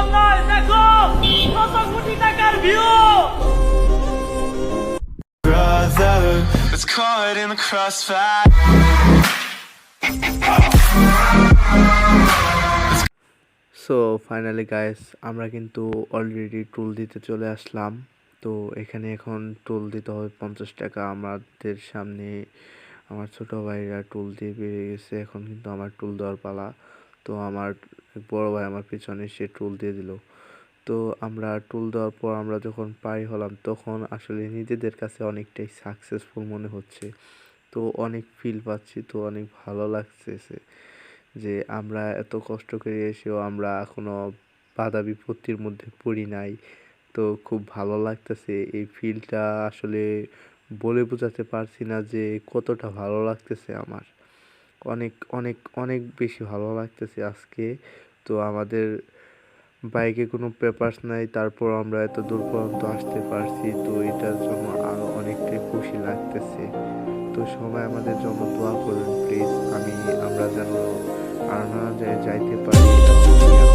কম নয়, দেখো কত কোটি টাকার view. Brother was caught in the crossfire. So finally guys, আমরা কিন্তু অলরেডি টুল দিতে চলে আসলাম। তো এখানে এখন টুল দিতে হবে 50 টাকা। আমাদের সামনে আমার ছোট ভাইরা টুল দিয়ে বেরিয়ে গেছে, এখন কিন্তু আমার টুল দেওয়ার পালা। তো আমার বড় ভাই আমার পিছনে সে টুল দিয়ে দিল। তো আমরা টুল দেওয়ার পর আমরা যখন পাই হলাম, তখন আসলে নিজেদের কাছে অনেকটাই সাকসেসফুল মনে হচ্ছে। তো অনেক ফিল পাচ্ছি, তো অনেক ভালো লাগতেছে যে আমরা এত কষ্ট করে এসেও আমরা কোনো বাধা বিপত্তির মধ্যে পড়ি নাই। তো খুব ভালো লাগতেছে এই ফিলটা, আসলে বলে বোঝাতে পারছি না যে কতটা ভালো লাগতেছে আমার। অনেক অনেক অনেক বেশি ভালো লাগতেছে আজকে। তো আমাদের বাইকে কোনো পেপারস নাই, তারপর আমরা এত দূর পর্যন্ত আসতে পারছি, তো এটার জন্য আরও অনেকটাই খুশি লাগতেছে। তো সবাই আমাদের জন্য দোয়া করুন প্লিজ, আমরা যেন আর না যাইতে পারি এবং সবাই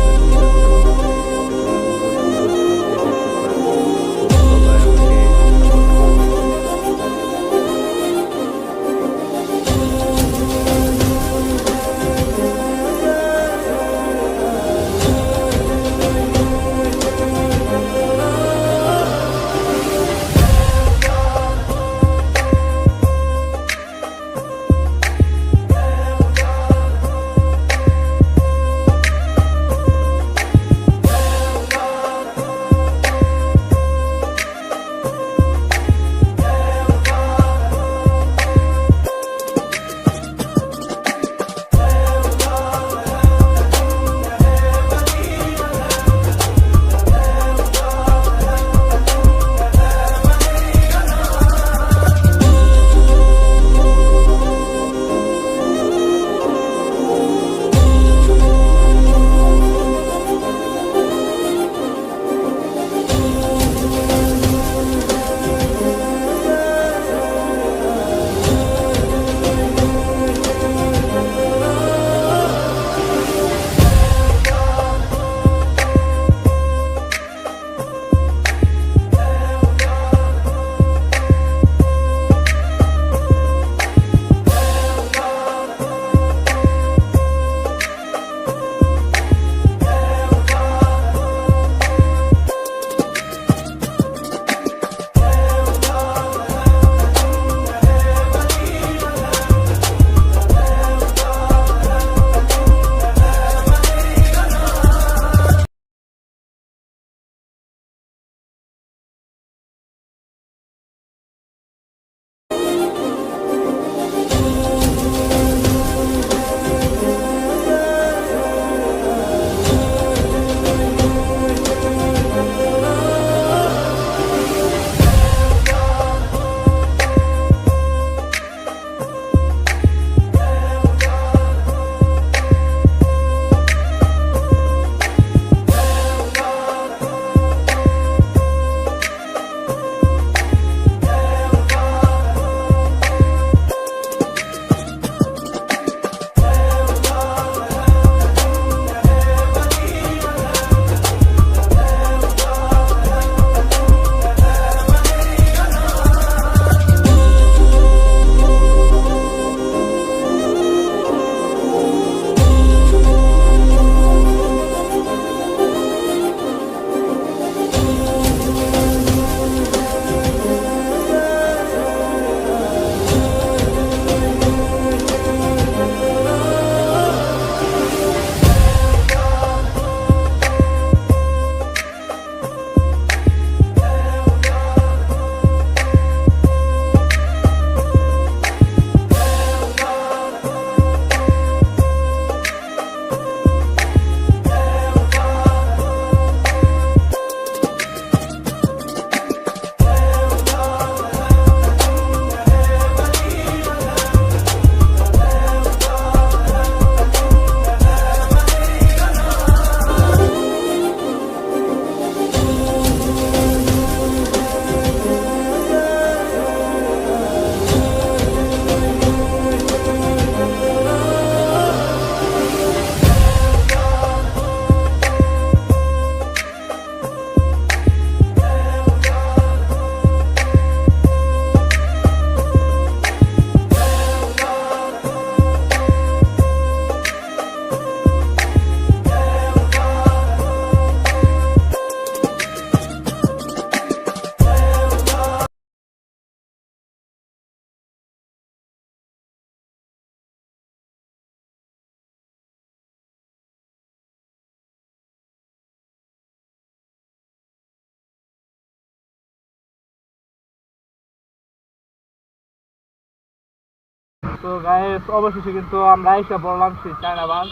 তো গাইস অবশেষে কিন্তু আমরা এসে পড়লাম সেই চায়না বাঁধ।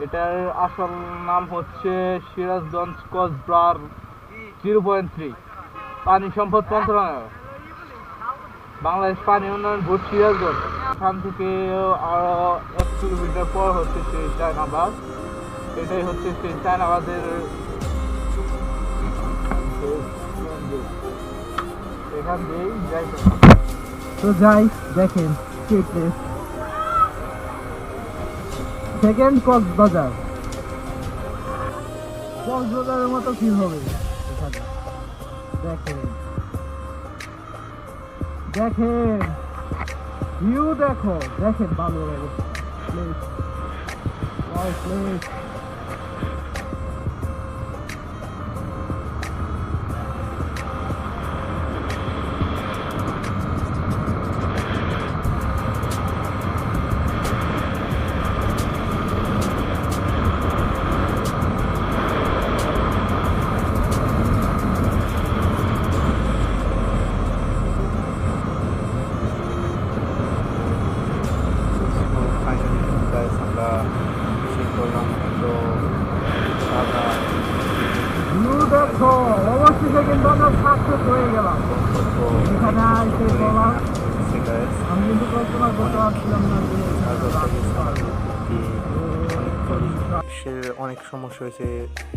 এটার আসল নাম হচ্ছে সিরাজগঞ্জ কসবার 0.3 পানি সম্পদ মন্ত্রণালয়, বাংলাদেশ পানি উন্নয়ন বোর্ড সিরাজগঞ্জ। এখান থেকে আরো 1 কিলোমিটার পর হচ্ছে সেই চায়না বাঁধ। এটাই হচ্ছে সেই চায়না বাঁধের এখান দিয়েই যাই। তো যাই দেখেন সেই প্লেস সেকেন্ড কক্সবাজার। কক্সবাজারের মতো ফিল হবে এখানে। দেখেন দেখেন ভিউ দেখো, দেখেন ভালো লাগে প্লেস, প্লেস। দেখো অবশেষে কিন্তু আমরা সাকসেস হয়ে গেলাম এখানে আসতে বললাম। আমি কিন্তু কল্পনা করতে পারছিলাম না যে অনেক সমস্যা হয়েছে,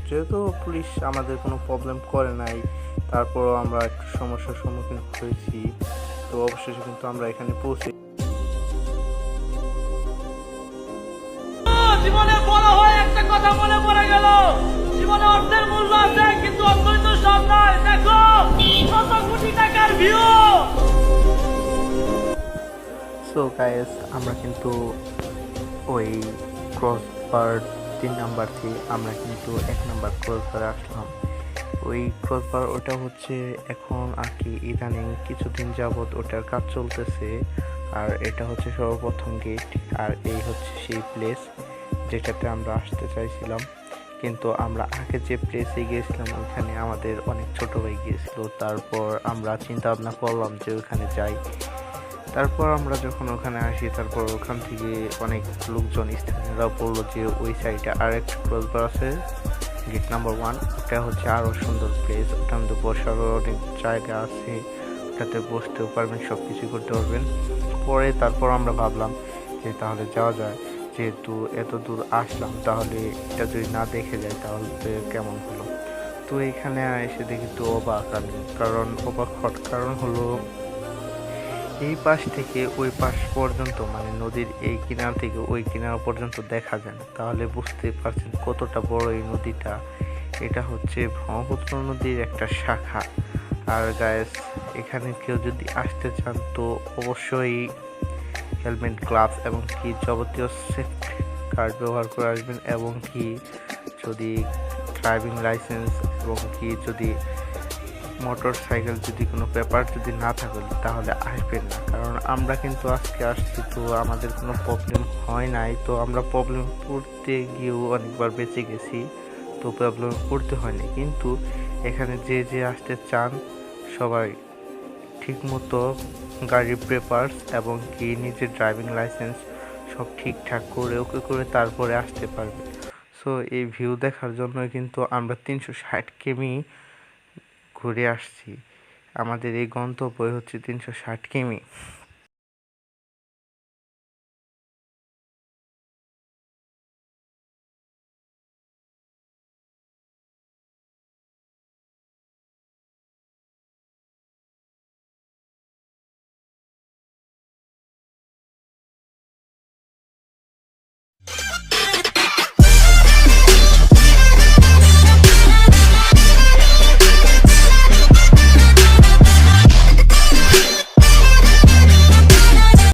যেহেতু পুলিশ আমাদের কোনো প্রবলেম করে নাই, তারপরও আমরা একটু সমস্যার সম্মুখীন হয়েছি। তো অবশেষে কিন্তু আমরা এখানে পৌঁছে। জীবনে বড় হয়ে একটা কথা মনে পড়ে গেল, জীবনে অর্থের মূল্য আছে কিন্তু অর্থই তো সব নয়। দেখো কত কোটি টাকার ভিউ। সো গাইস আমরা কিন্তু ওই ক্রসবার 3 নাম্বার থেকে আমরা কিন্তু 1 নাম্বার ক্রসবারে আসলাম। ওই ক্রসবার ওটা হচ্ছে এখন আর কি ইদানিং কিছুদিন যাবৎ ওটার কাজ চলতেছে। আর এটা হচ্ছে সর্বপ্রথম গেট, আর এই হচ্ছে সেই প্লেস যেটাতে আমরা আসতে চাইছিলাম। কিন্তু আমরা আগে যে প্লেসে গিয়েছিলাম ওখানে আমাদের অনেক ছোট ভাই গিয়েছিল। তারপর আমরা চিন্তা ভাবনা করলাম যে ওখানে যাই। তারপর আমরা যখন ওখানে আসি, তারপর ওখান থেকে অনেক লোকজন স্থানীয়রা বললো যে ওই সাইডে আরেকটা ক্রসবার আছে, গেট নাম্বার 1। ওটা হচ্ছে আরও সুন্দর প্লেস, ওটার মধ্যে বসারও অনেক জায়গা আছে, ওটাতে বসতেও পারবেন, সব কিছু করতে পারবেন। পরে তারপর আমরা ভাবলাম যে তাহলে যাওয়া যায়, যেহেতু এত দূর আসলাম তাহলে এটা যদি না দেখে যাই তাহলে কেমন হলো। তো এখানে এসে দেখি তো অবাক আমি, অবাক হওয়ার কারণ হলো এই পাশ থেকে ওই পাশ পর্যন্ত, মানে নদীর এই কিনারা থেকে ওই কিনারা পর্যন্ত দেখা যায় না। তাহলে বুঝতে পারছেন কতটা বড় এই নদীটা। এটা হচ্ছে ব্রহ্মপুত্র নদীর একটা শাখা। আর গাইস এখানে কেউ যদি আসতে চান তো অবশ্যই হেলমেট, গ্লাভস এবং কি যাবতীয় সেফটি কার্ড ব্যবহার করে আসবেন, এবং কি যদি ড্রাইভিং লাইসেন্স এবং কি যদি মোটর সাইকেল যদি কোনো পেপার যদি না থাকে তাহলে আসবেন না। কারণ আমরা কিন্তু আজকে আসছি, তো আমাদের কোনো প্রবলেম হয় নাই। তো আমরা প্রবলেম পড়তে গিয়েও অনেকবার বেঁচে গেছি, তো প্রবলেম পড়তে হয়নি। কিন্তু এখানে যে আসতে চান সবাই ঠিকমতো গাড়ির পেপারস এবং কি নিজের ড্রাইভিং লাইসেন্স সব ঠিকঠাক করে ওকে করে তারপরে আসতে পারবে। সো এই ভিউ দেখার জন্যই কিন্তু আমরা 360 কিমি ঘুরে আসছি। আমাদের এই গন্তব্য হচ্ছে 360 কিমি।